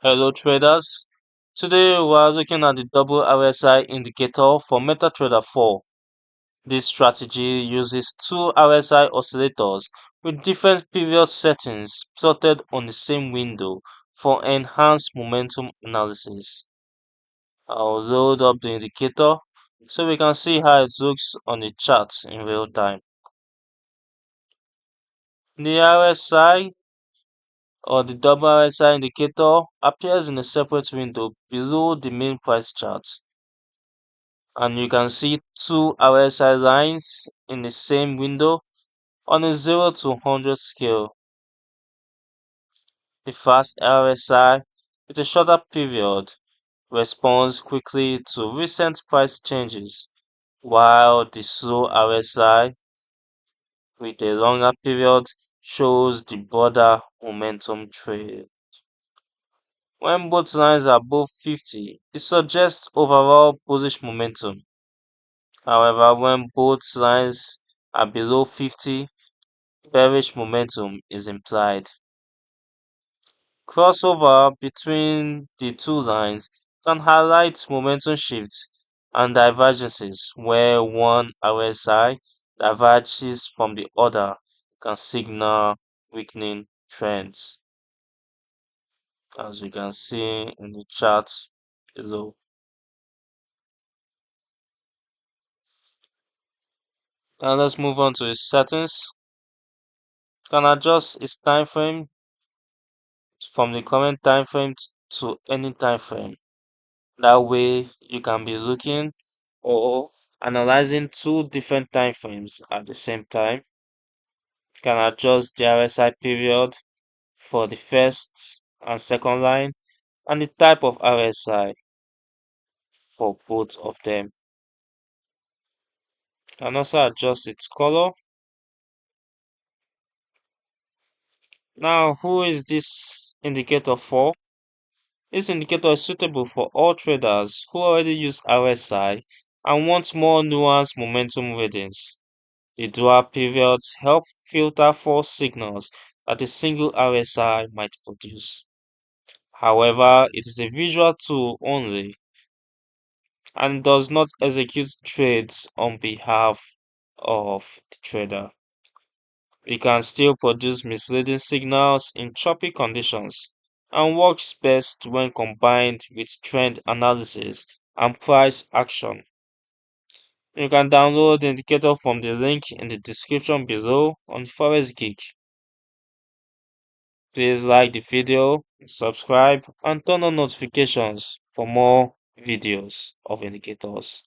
Hello traders. Today we are looking at the double RSI indicator for MetaTrader 4. This strategy uses two RSI oscillators with different period settings plotted on the same window for enhanced momentum analysis. I'll load up the indicator so we can see how it looks on the chart in real time. The RSI or the double RSI indicator appears in a separate window below the main price chart. And you can see two RSI lines in the same window on a 0 to 100 scale. The fast RSI with a shorter period responds quickly to recent price changes, while the slow RSI with a longer period shows the broader momentum trade. When both lines are above 50, it suggests overall bullish momentum. However, when both lines are below 50, bearish momentum is implied. Crossover between the two lines can highlight momentum shifts and divergences where one RSI diverges from the other can signal weakening trends, as we can see in the chart below. Now let's move on to its settings. Can adjust its time frame from the current time frame to any time frame. That way you can be looking or analyzing two different time frames at the same time. You can adjust the RSI period for the first and second line and the type of RSI for both of them. You can also adjust its color. Now, who is this indicator for? This indicator is suitable for all traders who already use RSI and want more nuanced momentum readings. The dual periods help filter false signals that a single RSI might produce. However, it is a visual tool only and does not execute trades on behalf of the trader. It can still produce misleading signals in choppy conditions and works best when combined with trend analysis and price action. You can download the indicator from the link in the description below on Forex Geek. Please like the video, subscribe, and turn on notifications for more videos of indicators.